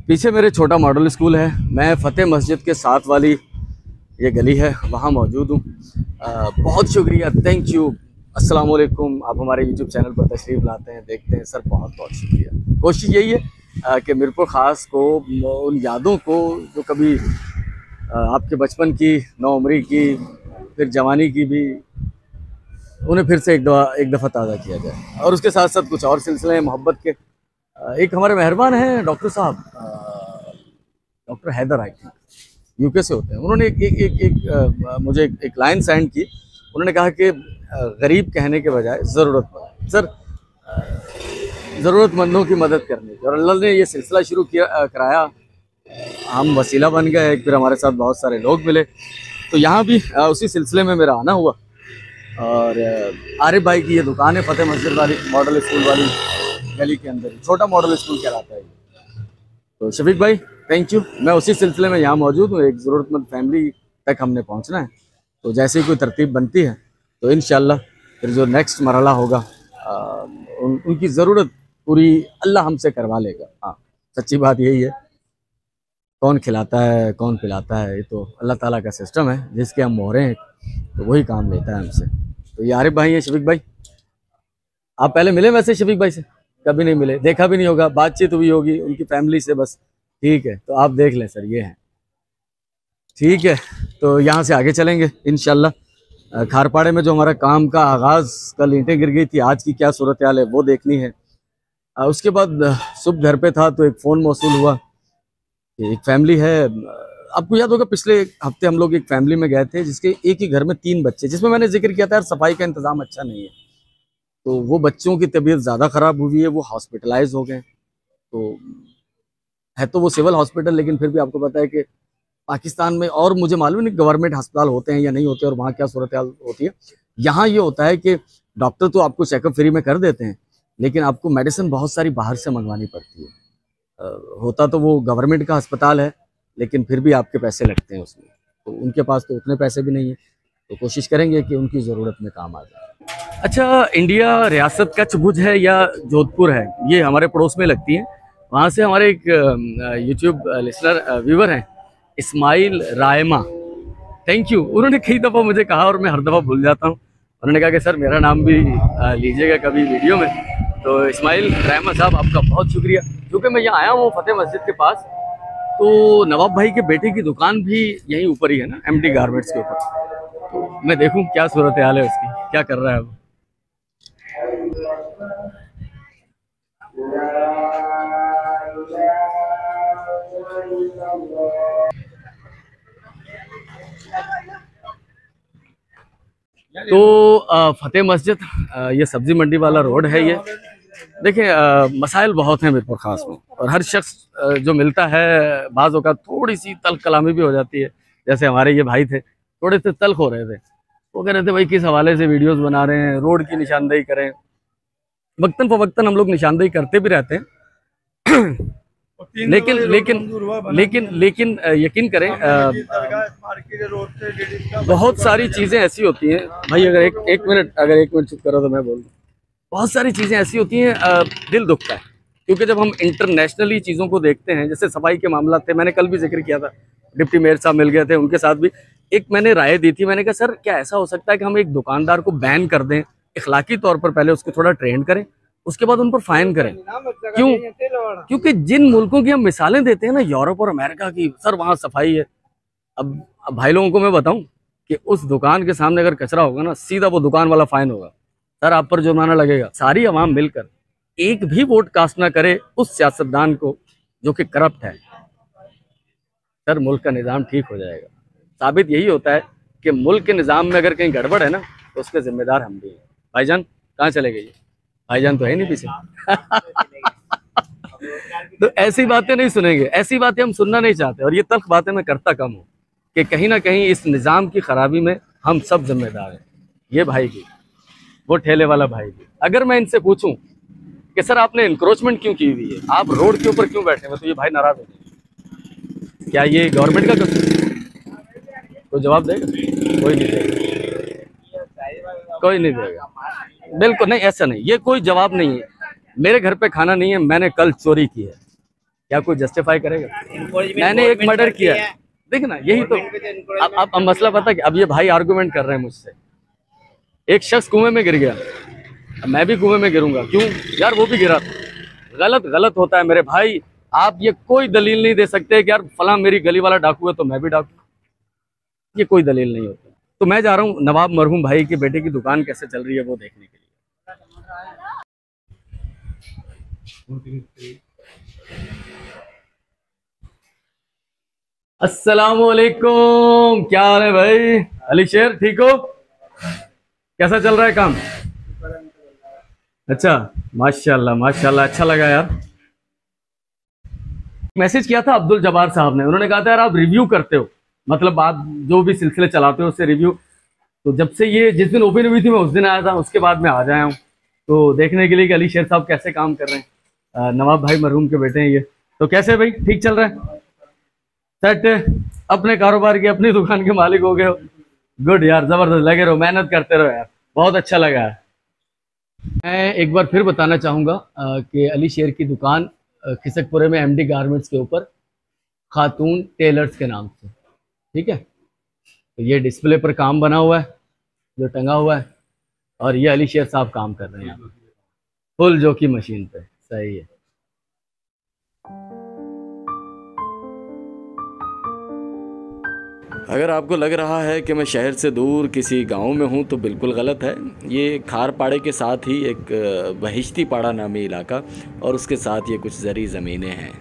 पीछे मेरे छोटा मॉडल स्कूल है। मैं फ़तेह मस्जिद के साथ वाली ये गली है, वहाँ मौजूद हूँ। बहुत शुक्रिया, थैंक यू, अस्सलाम वालेकुम। आप हमारे यूट्यूब चैनल पर तशरीफ़ लाते हैं, देखते हैं सर, बहुत बहुत शुक्रिया। कोशिश यही है कि मीरपुर ख़ास को, उन यादों को जो कभी आपके बचपन की, नौउम्री की, फिर जवानी की भी, उन्हें फिर से एक दफ़ा ताज़ा किया जाए। और उसके साथ साथ कुछ और सिलसिले मोहब्बत के। एक हमारे मेहरबान हैं डॉक्टर साहब, doctor Haider, I think UK से होते हैं। उन्होंने मुझे एक लाइन सेंड की। उन्होंने कहा कि गरीब कहने के बजाय ज़रूरतमंद। सर, ज़रूरतमंदों की मदद करने की, और अल्लाह ने ये सिलसिला शुरू कराया। हम वसीला बन गए, फिर हमारे साथ बहुत सारे लोग मिले, तो यहाँ भी उसी सिलसिले में मेरा आना हुआ। और आरिफ भाई की ये दुकान है फ़तेह मस्जिद वाली, मॉडल स्कूल वाली गली के अंदर, छोटा मॉडल स्कूल कहलाता है। तो शफीक भाई, थैंक यू। मैं उसी सिलसिले में यहाँ मौजूद हूँ। एक ज़रूरतमंद फैमिली तक हमने पहुँचना है, तो जैसे ही कोई तरतीब बनती है तो इंशाल्लाह फिर जो नेक्स्ट मरहला होगा, उनकी ज़रूरत पूरी अल्लाह हमसे करवा लेगा। हाँ, सच्ची बात यही है। कौन खिलाता है, कौन पिलाता है, ये तो अल्लाह ताला का सिस्टम है, जिसके हम मोहरे हैं, तो वही काम लेता है हमसे। तो ये आरिफ भाई हैं, शफीक भाई। आप पहले मिले वैसे शफीक भाई से? कभी नहीं मिले, देखा भी नहीं होगा, बातचीत हुई होगी उनकी फैमिली से बस। ठीक है, तो आप देख लें सर, ये हैं। ठीक है, तो यहाँ से आगे चलेंगे इंशाल्लाह। खारपाड़े में जो हमारा काम का आगाज़, कल ईंटें गिर गई थी, आज की क्या सूरत हाल है वो देखनी है। उसके बाद सुबह घर पे था तो एक फ़ोन मौसूल हुआ कि एक फैमिली है। आपको याद होगा पिछले हफ्ते हम लोग एक फैमिली में गए थे जिसके एक ही घर में 3 बच्चे, जिसमें मैंने जिक्र किया था यार सफाई का इंतज़ाम अच्छा नहीं है। तो वो बच्चों की तबीयत ज़्यादा ख़राब हुई है, वो हॉस्पिटलाइज हो गए। तो है तो वो सिविल हॉस्पिटल, लेकिन फिर भी आपको पता है कि पाकिस्तान में, और मुझे मालूम नहीं गवर्नमेंट अस्पताल होते हैं या नहीं होते और वहाँ क्या सूरत हाल होती है। यहाँ ये होता है कि डॉक्टर तो आपको चेकअप फ्री में कर देते हैं, लेकिन आपको मेडिसिन बहुत सारी बाहर से मंगवानी पड़ती है। होता तो वो गवर्नमेंट का अस्पताल है, लेकिन फिर भी आपके पैसे लगते हैं उसमें। तो उनके पास तो उतने पैसे भी नहीं है, तो कोशिश करेंगे कि उनकी ज़रूरत में काम आ जाए। अच्छा, इंडिया रियासत कच्छ भुज है या जोधपुर है, ये हमारे पड़ोस में लगती है। वहाँ से हमारे एक यूट्यूब लिसनर व्यूवर हैं, इस्माइल रायमा, थैंक यू। उन्होंने कई दफ़ा मुझे कहा और मैं हर दफ़ा भूल जाता हूँ। उन्होंने कहा कि सर मेरा नाम भी लीजिएगा कभी वीडियो में। तो इस्माइल रायमा साहब, आपका बहुत शुक्रिया। क्योंकि मैं यहाँ आया हूँ फ़तेह मस्जिद के पास, तो नवाब भाई के बेटे की दुकान भी यहीं ऊपर ही है ना, एमडी गारमेंट्स के ऊपर। तो मैं देखूँ क्या सूरत हाल है उसकी, क्या कर रहा है वो। तो फ़तेह मस्जिद, ये सब्ज़ी मंडी वाला रोड है। ये देखें, मसाइल बहुत हैं मीरपुर ख़ास में, और हर शख्स जो मिलता है बाज़ औक़ात थोड़ी सी तल्ख़ कलामी भी हो जाती है। जैसे हमारे ये भाई थे, थोड़े से तल्ख़ हो रहे थे, वो कह रहे थे भाई किस हवाले से वीडियोस बना रहे हैं, रोड की निशानदेही करें। वक्तन फ़वक्तन हम लोग निशानदेही करते भी रहते हैं, लेकिन लेकिन लेकिन लेकिन यकीन करें, बहुत सारी चीज़ें ऐसी होती हैं भाई। अगर एक मिनट चुप करो तो मैं बोल दूँ। बहुत सारी चीज़ें ऐसी होती हैं, दिल दुखता है, क्योंकि जब हम इंटरनेशनली चीज़ों को देखते हैं, जैसे सफाई के मामला थे, मैंने कल भी जिक्र किया था, डिप्टी मेयर साहब मिल गए थे, उनके साथ भी एक मैंने राय दी थी। मैंने कहा सर क्या ऐसा हो सकता है कि हम एक दुकानदार को बैन कर दें, इखलाकी तौर पर पहले उसको थोड़ा ट्रेन करें, उसके बाद उन पर फाइन करें। क्यों? क्योंकि जिन मुल्कों की हम मिसालें देते हैं ना, यूरोप और अमेरिका की, सर वहाँ सफाई है। अब भाई लोगों को मैं बताऊं कि उस दुकान के सामने अगर कचरा होगा ना, सीधा वो दुकान वाला फाइन होगा, सर आप पर जुर्माना लगेगा। सारी आवाम मिलकर एक भी वोट कास्ट ना करे उस सियासतदान को जो कि करप्ट है, सर मुल्क का निज़ाम ठीक हो जाएगा। साबित यही होता है कि मुल्क के निज़ाम में अगर कहीं गड़बड़ है ना, तो उसके जिम्मेदार हम भी हैं। भाईजान कहाँ चले गए? भाईजान तो है नहीं पीछे। तो ऐसी बातें नहीं सुनेंगे, ऐसी बातें हम सुनना नहीं चाहते। और ये तल्ख बातें मैं करता कम हूँ कि कहीं ना कहीं इस निज़ाम की खराबी में हम सब जिम्मेदार हैं। ये भाई भी, वो ठेले वाला भाई भी। अगर मैं इनसे पूछूं कि सर आपने इंक्रोचमेंट क्यों की हुई है, आप रोड के ऊपर क्यों बैठे हुए, तो ये भाई नाराज हो जाएंगे। क्या ये गवर्नमेंट का कसूर? कोई जवाब देगा? कोई नहीं देगा, कोई नहीं देगा। बिल्कुल नहीं, ऐसा नहीं, ये कोई जवाब नहीं है। मेरे घर पे खाना नहीं है, मैंने कल चोरी की है, क्या कोई जस्टिफाई करेगा? Encouragement मैंने एक government मर्डर करती किया है। है, देख ना, यही तो। Government भी तो अब मसला पता है कि अब ये भाई आर्गुमेंट कर रहे हैं मुझसे। एक शख्स कुएं में गिर गया, अब मैं भी कुएं में गिरूंगा, क्यों यार? वो भी गिरा था। गलत गलत होता है मेरे भाई। आप ये कोई दलील नहीं दे सकते कि यार फला मेरी गली वाला डाकू है तो मैं भी डाकू, ये कोई दलील नहीं होता। तो मैं जा रहा हूँ नवाब मरहूम भाई के बेटे की दुकान कैसे चल रही है वो देखने के लिए। अस्सलामुअलैकुम, क्या हाल है भाई? अली शेर, ठीक हो? कैसा चल रहा है काम? अच्छा, माशाल्लाह माशाल्लाह, अच्छा लगा यार। मैसेज किया था अब्दुल जब्बार साहब ने, उन्होंने कहा था यार आप रिव्यू करते हो, मतलब आप जो भी सिलसिले चलाते हो उससे रिव्यू। तो जब से ये जिस दिन ओपन हुई थी मैं उस दिन आया था, उसके बाद मैं आ जाया हूँ तो देखने के लिए कि अली शेर साहब कैसे काम कर रहे हैं। नवाब भाई मरहूम के बेटे हैं ये। तो कैसे भाई, ठीक चल रहा है? सेट है? अपने कारोबार की अपनी दुकान के मालिक हो गए हो? गुड यार, जबरदस्त, लगे रहो, मेहनत करते रहो यार, बहुत अच्छा लगा है। मैं एक बार फिर बताना चाहूँगा कि अली शेर की दुकान खिसकपुरे में एमडी गारमेंट्स के ऊपर खातून टेलर्स के नाम से, ठीक है? तो ये डिस्प्ले पर काम बना हुआ है जो टंगा हुआ है, और ये अली शेर साहब काम कर रहे हैं फुल जो की मशीन पे। सही है। अगर आपको लग रहा है कि मैं शहर से दूर किसी गांव में हूं तो बिल्कुल गलत है। ये खारपाड़े के साथ ही एक बहिश्ती पाड़ा नामी इलाका, और उसके साथ ये कुछ ज़री ज़मीनें हैं।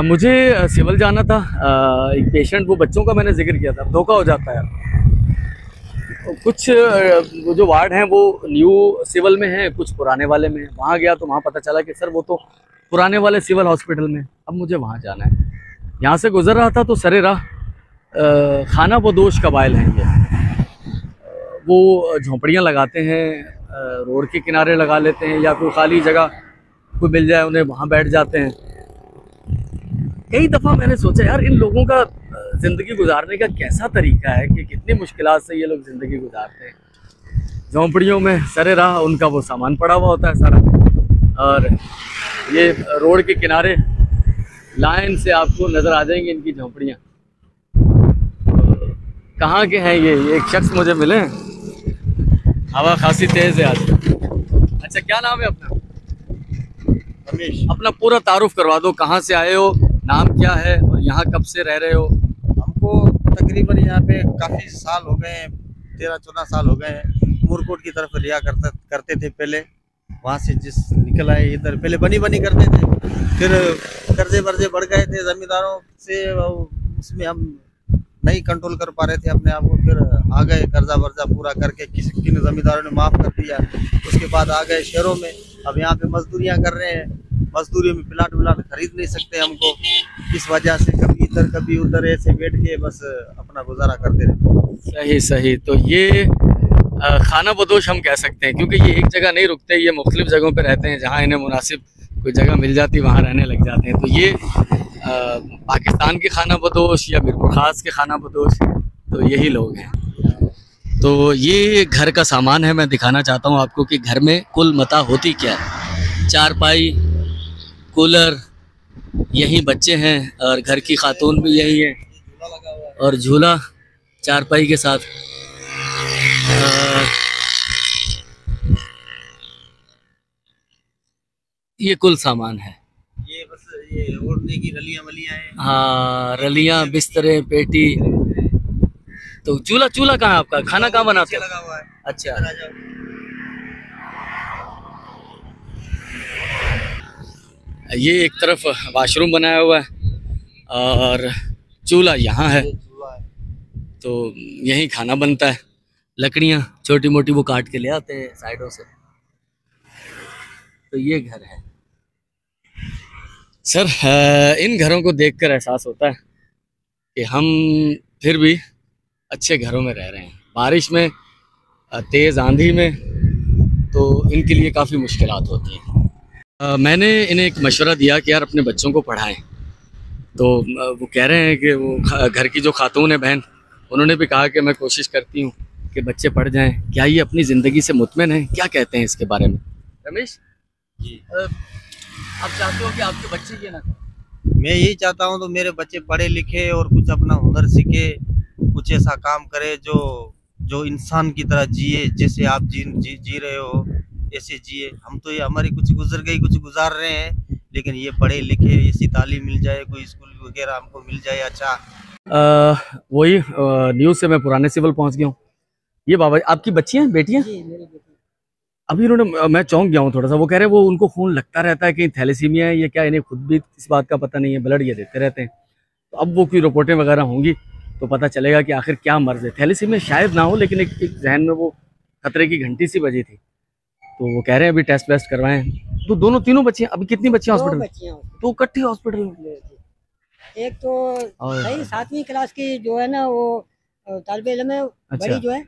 मुझे सिविल जाना था। एक पेशेंट, वो बच्चों का मैंने जिक्र किया था, धोखा हो जाता है यार। कुछ वो जो वार्ड हैं वो न्यू सिविल में हैं, कुछ पुराने वाले में। वहाँ गया तो वहाँ पता चला कि सर वो तो पुराने वाले सिविल हॉस्पिटल में। अब मुझे वहाँ जाना है। यहाँ से गुजर रहा था तो सरे राह खाना बदोश कबाइल हैं ये। वो झोंपड़ियाँ लगाते हैं, रोड के किनारे लगा लेते हैं, या कोई खाली जगह कोई मिल जाए उन्हें वहाँ बैठ जाते हैं। कई दफ़ा मैंने सोचा यार इन लोगों का ज़िंदगी गुजारने का कैसा तरीका है कि कितनी मुश्किलात से ये लोग ज़िंदगी गुजारते हैं। झोंपड़ियों में सरे राह उनका वो सामान पड़ा हुआ होता है सारा, और ये रोड के किनारे लाइन से आपको नज़र आ जाएंगी इनकी झोंपड़ियाँ। कहाँ के हैं ये? एक शख्स मुझे मिले, हवा खासी तेज़ है आज। अच्छा, क्या नाम है अपना? रमेश। अपना पूरा तारुफ करवा दो, कहाँ से आए हो, नाम क्या है, और यहाँ कब से रह रहे हो? हमको तकरीबन यहाँ पे काफ़ी साल हो गए हैं, 13-14 साल हो गए हैं। उमरकोट की तरफ रिया करते थे पहले, वहाँ से जिस निकल आए इधर। पहले बनी करते थे, फिर कर्जे वर्जे बढ़ गए थे ज़मींदारों से, उसमें हम नहीं कंट्रोल कर पा रहे थे अपने आप को। फिर आ गए कर्जा वर्जा पूरा करके, किन ज़मींदारों ने माफ़ कर दिया। उसके बाद आ गए शहरों में। अब यहाँ पे मजदूरियाँ कर रहे हैं, मजदूरी में प्लाट व्लाट खरीद नहीं सकते हमको, इस वजह से कभी इधर कभी उधर ऐसे बैठ के बस अपना गुजारा करते रहते। सही सही। तो ये खाना बदोश हम कह सकते हैं, क्योंकि ये एक जगह नहीं रुकते, ये मुख्तलिफ जगहों पे रहते हैं, जहाँ इन्हें मुनासिब कोई जगह मिल जाती है वहाँ रहने लग जाते हैं। तो ये पाकिस्तान के खाना बदोश या मीरपुर खास के खाना बदोश, तो यही लोग हैं। तो ये घर का सामान है, मैं दिखाना चाहता हूँ आपको कि घर में कुल मता होती क्या है। चारपाई, कूलर, यही बच्चे हैं और घर की खातून भी यही है, और झूला चारपाई के साथ। ये कुल सामान है। ये बस ये ओढ़ने की रलियां वलियां हैं। हाँ, रलियां, बिस्तरे, पेटी। तो चूल्हा चूल्हा कहाँ आपका? खाना कहाँ बनाते लगा हुआ है। अच्छा, ये एक तरफ वाशरूम बनाया हुआ है और चूल्हा यहाँ है, तो यहीं खाना बनता है। लकड़ियाँ छोटी मोटी वो काट के ले आते हैं साइडों से। तो ये घर है सर। इन घरों को देखकर एहसास होता है कि हम फिर भी अच्छे घरों में रह रहे हैं। बारिश में, तेज़ आंधी में, तो इनके लिए काफ़ी मुश्किलात होती हैं। मैंने इन्हें एक मशवरा दिया कि यार अपने बच्चों को पढ़ाएं, तो वो कह रहे हैं कि वो घर की जो खातून है बहन, उन्होंने भी कहा कि मैं कोशिश करती हूँ कि बच्चे पढ़ जाएं। क्या ये अपनी ज़िंदगी से मुतमिन हैं? क्या कहते हैं इसके बारे में रमेश जी? आप चाहते हो कि आपके बच्चे ये ना? मैं यही चाहता हूँ तो मेरे बच्चे पढ़े लिखे और कुछ अपना हुनर सीखे, कुछ ऐसा काम करे जो इंसान की तरह जिए, जैसे आप जी रहे हो ऐसे जिए। हम तो ये हमारी कुछ गुजर गई, कुछ गुजार रहे हैं, लेकिन ये पढ़े लिखे, ऐसी तालीम मिल जाए, कोई स्कूल वगैरह हमको मिल जाए अच्छा। वही न्यूज़ से मैं पुराने सिविल पहुँच गया हूँ। ये बाबा, आपकी बच्ची हैं, बेटियाँ? अभी उन्होंने, मैं चौंक गया हूँ थोड़ा सा। वो कह रहे हैं वो उनको खून लगता रहता है कि थैलेसीमिया है या क्या, इन्हें खुद भी इस बात का पता नहीं है, ब्लड ये देते रहते हैं। तो अब वो कोई रिपोर्टें वगैरह होंगी तो पता चलेगा कि आखिर क्या मर्ज है। थैलेसीमिया शायद ना हो, लेकिन एक जहन में वो खतरे की घंटी सी बजी थी। तो वो कह रहे हैं अभी टेस्ट वेस्ट करवाएं। तो दोनों तीनों बच्चियां, अभी कितनी बच्चियां हॉस्पिटल में? तो इकट्ठी हॉस्पिटल में। एक तो सही 7वीं क्लास की जो है ना, वो तालिबे इल्म है। अच्छा। बड़ी जो है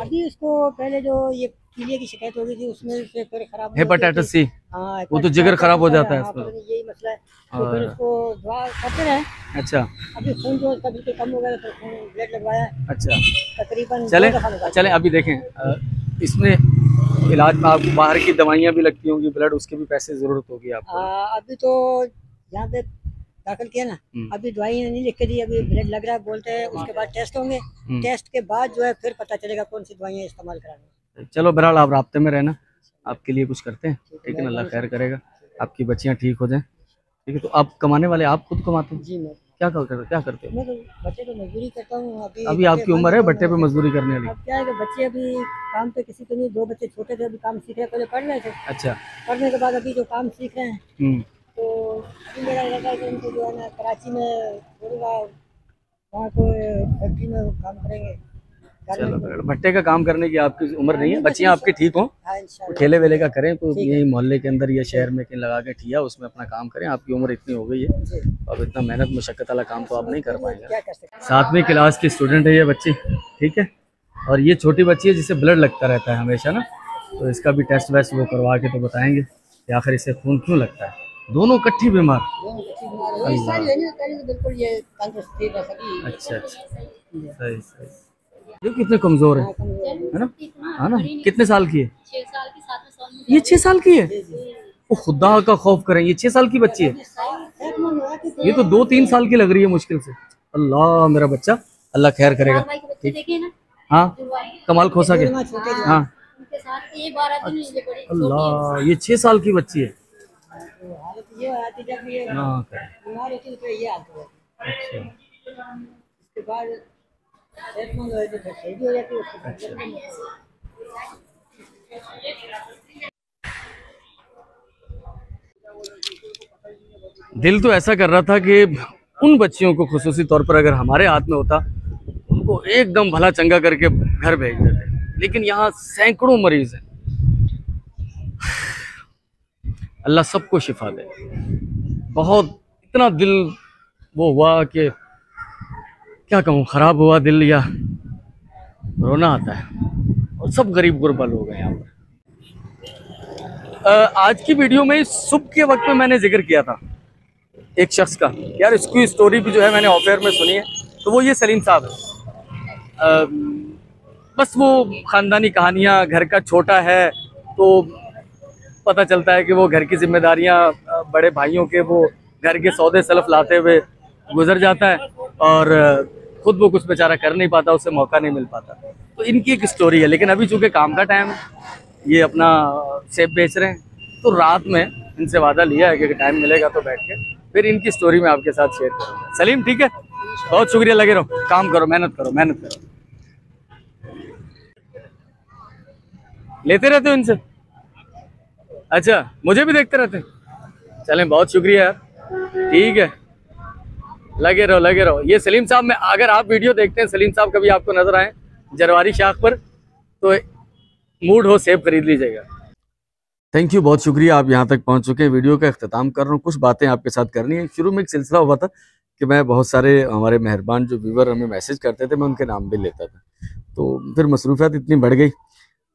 अभी उसको पहले जो ये पीलिया की शिकायत हो गई थी, उसमें से फिर खराब हेपेटाइटिस सी। हाँ, वो तो जिगर खराब हो जाता है इसमें, यही मसला है। तो फिर उसको दवा करते रहे। अच्छा। अभी खून जो उसका बिल्कुल कम हो गया, तो खून ब्लड लगवाया। अच्छा, तकरीबन चले अभी देखें, इसमें इलाज में आपको बाहर की दवाइयाँ भी लगती होंगी, ब्लड, उसके भी पैसे जरूरत होगी आपको। अभी तो यहाँ पे दाखिल किया ना, अभी दवाई नहीं लिख के दी, अभी ब्लड लग रहा है बोलते हैं। उसके बाद टेस्ट होंगे, टेस्ट के बाद जो है फिर पता चलेगा कौन सी दवाइयाँ इस्तेमाल करानी। चलो बहरहाल आप राब्ते में रहना, आपके लिए कुछ करते हैं, ठीक है ना? अल्लाह खैर करेगा, आपकी बच्चियाँ ठीक हो जाएं, ठीक है? तो आप कमाने वाले, आप खुद कमाते हैं? जी, मैं क्या करते हो? मैं तो बच्चे पे मजदूरी करता हूँ। अभी आपकी उम्र है बट्टे पे मजदूरी करने वाली? अब क्या है कि बच्चे अभी काम पे किसी के नहीं, 2 बच्चे छोटे थे, अभी काम सीख रहे, पहले पढ़ रहे थे। अच्छा। पढ़ने के बाद अभी जो काम सीख रहे हैं, तो अभी मेरा इरादा है कि उनको जो है ना कराची में छोड़ूंगा, वहाँ को फैक्ट्री में काम करेंगे। चलो भट्टे का काम करने की आपकी उम्र नहीं है, बच्चियाँ आपकी ठीक हों, तो ठेले वेले का करें, तो यही मोहल्ले के अंदर या शहर में कहीं लगा के ठिया, उसमें अपना काम करें। आपकी उम्र इतनी हो गई है, अब इतना मेहनत मुशक्कत वाला काम तो आप नहीं कर पाएंगे। 7वीं क्लास की स्टूडेंट है ये बच्ची, ठीक है? और ये छोटी बच्ची है जिसे ब्लड लगता रहता है हमेशा ना, तो इसका भी टेस्ट वेस्ट वो करवा के तो बताएंगे कि आखिर इसे खून क्यों लगता है। दोनों इकट्ठी बीमार? अच्छा, सही सही। ये कितने कमजोर है ना? हाँ ना? कितने साल की है? 6 साल की, 7वें साल में। ये 6 साल की है? वो खुदा का खौफ करें, ये 6 साल की बच्ची है? ये तो 2-3 साल की लग रही है मुश्किल से। अल्लाह, मेरा बच्चा, अल्लाह खैर करेगा। हाँ, कमाल खोसा के। हाँ, अल्लाह, ये 6 साल की बच्ची है। दिल तो ऐसा कर रहा था कि उन बच्चियों को खुसूसी तौर पर अगर हमारे हाथ में होता, उनको एकदम भला चंगा करके घर भेज देते, लेकिन यहाँ सैकड़ों मरीज हैं। अल्लाह सबको शिफा दे। बहुत इतना दिल वो हुआ कि क्या कहूँ, ख़राब हुआ दिल, या रोना आता है। और सब गरीब गुरबा लोग हैं यहाँ पर। आज की वीडियो में सुबह के वक्त में मैंने जिक्र किया था एक शख्स का, यार इसकी स्टोरी भी जो है मैंने ऑफेयर में सुनी है, तो वो ये सलीम साहब है। बस वो ख़ानदानी कहानियाँ, घर का छोटा है तो पता चलता है कि वो घर की जिम्मेदारियाँ बड़े भाइयों के, वो घर के सौदे सलफ लाते हुए गुजर जाता है और खुद वो कुछ बेचारा कर नहीं पाता, उसे मौका नहीं मिल पाता। तो इनकी एक स्टोरी है। लेकिन अभी चूँकि काम का टाइम है, ये अपना सेब बेच रहे हैं, तो रात में इनसे वादा लिया है कि टाइम मिलेगा तो बैठ के फिर इनकी स्टोरी मैं आपके साथ शेयर करूँगा। सलीम ठीक है, बहुत शुक्रिया, लगे रहो, काम करो, मेहनत करो, मेहनत करो। लेते रहते हो इनसे? अच्छा, मुझे भी देखते रहते? चलें, बहुत शुक्रिया यार, ठीक है, लगे रहो, लगे रहो। ये सलीम साहब, में अगर आप वीडियो देखते हैं, सलीम साहब कभी आपको नजर आए जरवारी शाख पर, तो मूड हो सेब खरीद लीजिएगा। थैंक यू, बहुत शुक्रिया, आप यहाँ तक पहुँच चुके हैं। वीडियो का अख्ताम कर रहा हूँ, कुछ बातें आपके साथ करनी है। शुरू में एक सिलसिला हुआ था कि मैं बहुत सारे हमारे मेहरबान जो व्यूवर हमें मैसेज करते थे, मैं उनके नाम भी लेता था, तो फिर मसरूफियात इतनी बढ़ गई,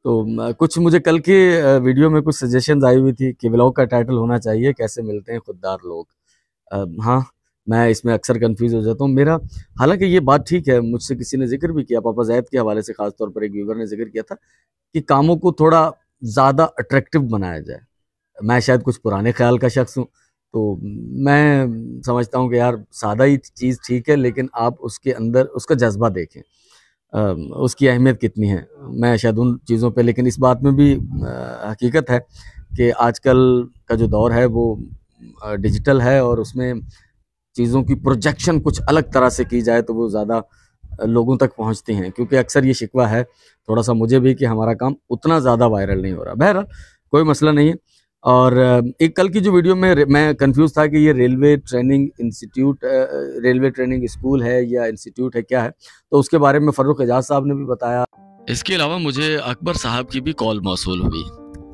तो कुछ मुझे कल के वीडियो में कुछ सजेशंस आई हुई थी कि व्लॉग का टाइटल होना चाहिए कैसे मिलते हैं खुददार लोग। हाँ, मैं इसमें अक्सर कंफ्यूज हो जाता हूँ। मेरा, हालांकि ये बात ठीक है, मुझसे किसी ने जिक्र भी किया, पापा जैद के हवाले से खास तौर पर एक व्यूवर ने जिक्र किया था कि कामों को थोड़ा ज़्यादा अट्रैक्टिव बनाया जाए। मैं शायद कुछ पुराने ख्याल का शख्स हूँ, तो मैं समझता हूँ कि यार सादा ही चीज़ ठीक है, लेकिन आप उसके अंदर उसका जज्बा देखें, उसकी अहमियत कितनी है। मैं शायद उन चीज़ों पे, लेकिन इस बात में भी हकीकत है कि आजकल का जो दौर है वो डिजिटल है और उसमें चीज़ों की प्रोजेक्शन कुछ अलग तरह से की जाए तो वो ज़्यादा लोगों तक पहुंचती हैं, क्योंकि अक्सर ये शिकवा है थोड़ा सा मुझे भी कि हमारा काम उतना ज़्यादा वायरल नहीं हो रहा। बहरहाल कोई मसला नहीं है। और एक कल की जो वीडियो में मैं कंफ्यूज था कि ये railway training institute, railway training school है या इंस्टीट्यूट है, क्या है, तो उसके बारे में फ़र्रुख एजाज साहब ने भी बताया। इसके अलावा मुझे अकबर साहब की भी कॉल मौसूल हुई,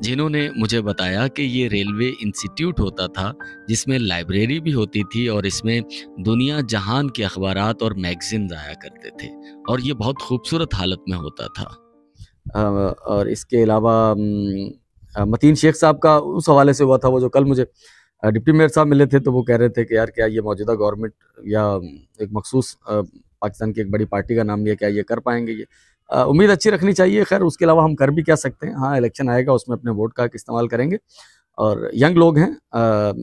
जिन्होंने मुझे बताया कि ये रेलवे इंस्टीट्यूट होता था जिसमें लाइब्रेरी भी होती थी और इसमें दुनिया जहान के अखबारात और मैगज़ीन आया करते थे और ये बहुत खूबसूरत हालत में होता था। और इसके अलावा मतीन शेख साहब का उस हवाले से हुआ था, वो जो कल मुझे डिप्टी मेयर साहब मिले थे, तो वो कह रहे थे कि यार क्या ये मौजूदा गवर्नमेंट या एक मखसूस पाकिस्तान की एक बड़ी पार्टी का नाम लिया, क्या ये कर पाएंगे? ये उम्मीद अच्छी रखनी चाहिए। खैर उसके अलावा हम कर भी क्या सकते हैं। हाँ, इलेक्शन आएगा, उसमें अपने वोट का इस्तेमाल करेंगे और यंग लोग हैं,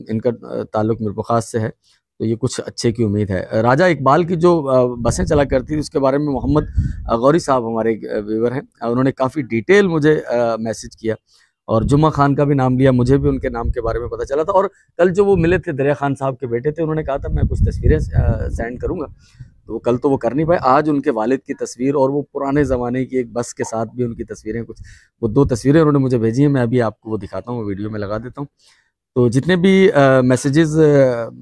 इनका ताल्लुक मिरपुर खास से है, तो ये कुछ अच्छे की उम्मीद है। राजा इकबाल की जो बसें चला करती थी उसके बारे में मोहम्मद गौरी साहब हमारे व्यूवर हैं, उन्होंने काफ़ी डिटेल मुझे मैसेज किया और जुम्मा खान का भी नाम लिया, मुझे भी उनके नाम के बारे में पता चला था। और कल जो वो मिले थे, दरिया खान साहब के बेटे थे, उन्होंने कहा था मैं कुछ तस्वीरें सेंड करूँगा, तो कल तो वो कर नहीं पाए। आज उनके वालिद की तस्वीर और वो पुराने ज़माने की एक बस के साथ भी उनकी तस्वीरें, कुछ वो 2 तस्वीरें उन्होंने मुझे भेजी हैं, मैं अभी आपको वो दिखाता हूँ, वीडियो में लगा देता हूँ। तो जितने भी मैसेजेस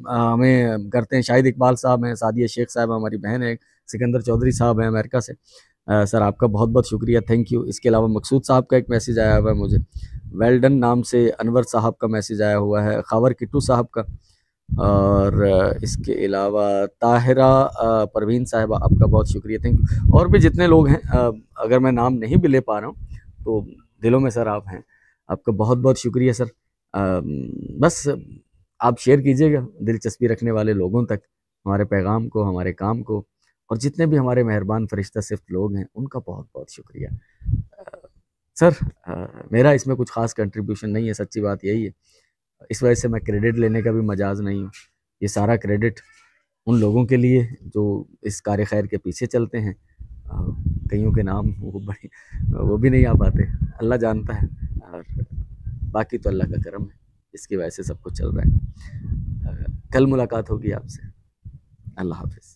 हमें करते हैं, शाहिद इकबाल साहब हैं, सादिया शेख साहब हमारी बहन है, सिकंदर चौधरी साहब हैं अमेरिका से, सर आपका बहुत बहुत शुक्रिया, थैंक यू। इसके अलावा मकसूद साहब का एक मैसेज आया हुआ है मुझे, वेल डन नाम से अनवर साहब का मैसेज आया हुआ है, खावर किट्टू साहब का, और इसके अलावा ताहिरा परवीन साहब आपका बहुत शुक्रिया, थैंक यू। और भी जितने लोग हैं, अगर मैं नाम नहीं भी ले पा रहा हूँ तो दिलों में सर आप हैं, आपका बहुत बहुत शुक्रिया सर। बस आप शेयर कीजिएगा दिलचस्पी रखने वाले लोगों तक हमारे पैगाम को, हमारे काम को, और जितने भी हमारे मेहरबान फरिश्ता सिर्फ लोग हैं उनका बहुत बहुत शुक्रिया। सर मेरा इसमें कुछ ख़ास कंट्रीब्यूशन नहीं है, सच्ची बात यही है, इस वजह से मैं क्रेडिट लेने का भी मजाज नहीं हूँ। ये सारा क्रेडिट उन लोगों के लिए जो इस कार्य खैर के पीछे चलते हैं, कईयों के नाम वो भी नहीं आ पाते, अल्लाह जानता है, और बाकी तो अल्लाह का करम है, इसकी वजह से सब कुछ चल रहा है। कल मुलाकात होगी आपसे, अल्लाह हाफिज़।